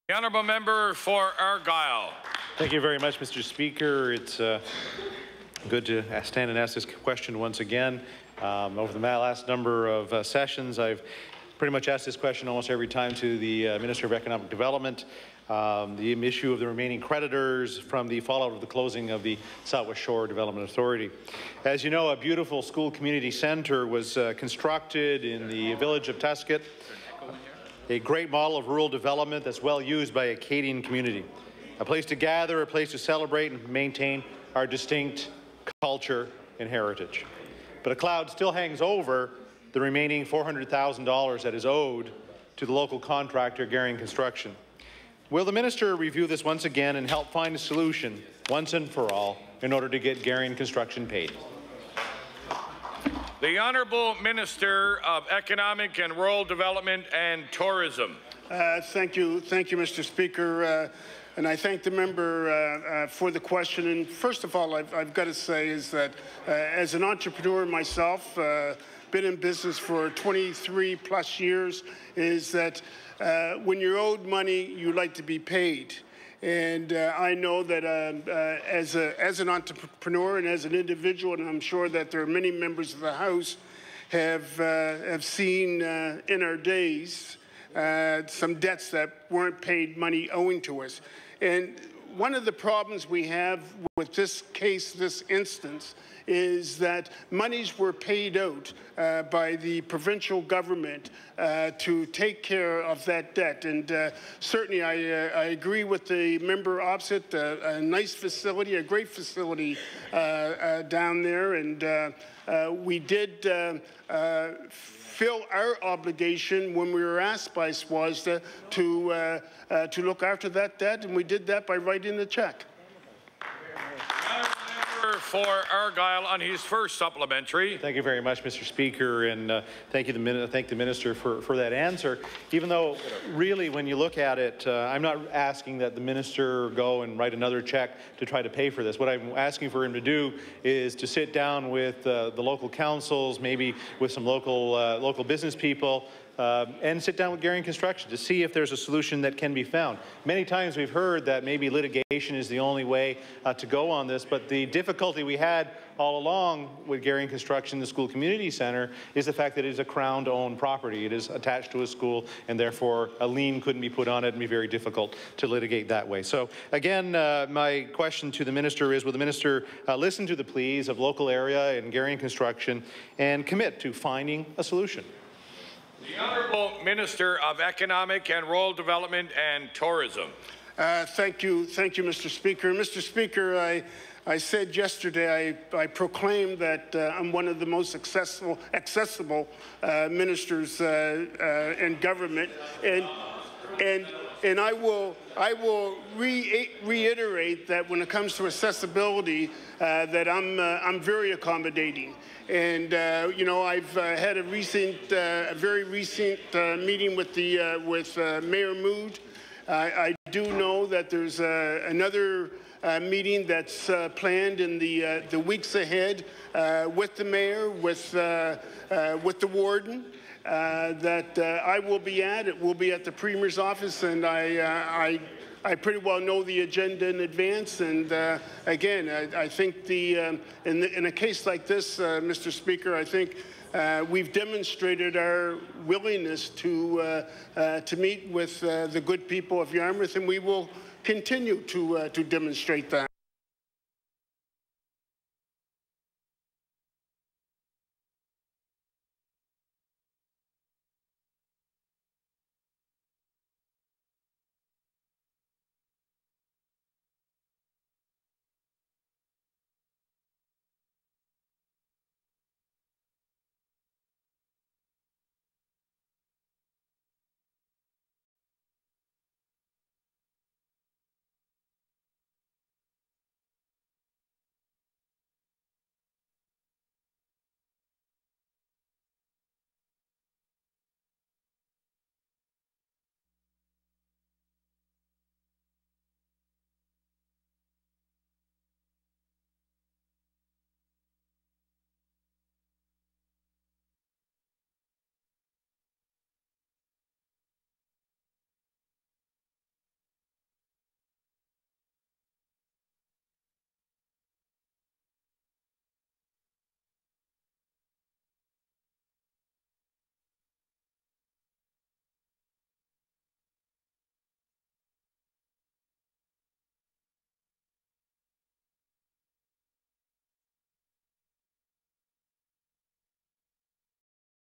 The honourable member for Argyll. Thank you very much, Mr. Speaker. It's good to stand and ask this question once again. Over the last number of sessions, I've pretty much asked this question almost every time to the Minister of Economic Development. The issue of the remaining creditors from the fallout of the closing of the Southwest Shore Development Authority. As you know, a beautiful school community centre was constructed in the village of Tuscott, a great model of rural development that's well used by a Acadian community. A place to gather, a place to celebrate and maintain our distinct culture and heritage. But a cloud still hangs over the remaining $400,000 that is owed to the local contractor, Garian Construction. Will the minister review this once again and help find a solution once and for all in order to get Garian Construction paid? The Honourable Minister of Economic and Rural Development and Tourism. Thank you, Mr. Speaker. And I thank the member for the question. And first of all, I've got to say is that as an entrepreneur myself, been in business for 23 plus years, is that when you're owed money, you like to be paid. And I know that as an entrepreneur and as an individual, and I'm sure that there are many members of the House have seen in our days some debts that weren't paid, money owing to us. And one of the problems we have with this case, this instance, is that monies were paid out by the provincial government to take care of that debt. And certainly I agree with the member opposite, a nice facility, a great facility down there. And we did fill our obligation when we were asked by SWASDA to look after that debt, and we did that by writing the check. For Argyll on his first supplementary. Thank you very much, Mr. Speaker, and thank the minister for that answer. Even though, really, when you look at it, I'm not asking that the minister go and write another check to try to pay for this. What I'm asking for him to do is to sit down with the local councils, maybe with some local business people, and sit down with Garian Construction to see if there's a solution that can be found. Many times we've heard that maybe litigation is the only way to go on this, but the difficulty we had all along with Garian Construction, the school community centre, is the fact that it is a Crown-owned property. It is attached to a school, and therefore a lien couldn't be put on it and be very difficult to litigate that way. So again, my question to the minister is, will the minister listen to the pleas of local area and Garian Construction and commit to finding a solution? The Honourable Minister of Economic and Rural Development and Tourism. Thank you, Mr. Speaker. Mr. Speaker, I said yesterday, I proclaimed that I'm one of the most accessible ministers in government, and I will reiterate that when it comes to accessibility, that I'm very accommodating. And you know, I've had a very recent meeting with Mayor Mood. I do know that there's another meeting that's planned in the weeks ahead with the mayor, with the warden. That I will be at. It will be at the Premier's office, and I pretty well know the agenda in advance. And again, I think in a case like this, Mr. Speaker, I think we've demonstrated our willingness to meet with the good people of Yarmouth, and we will continue to demonstrate that.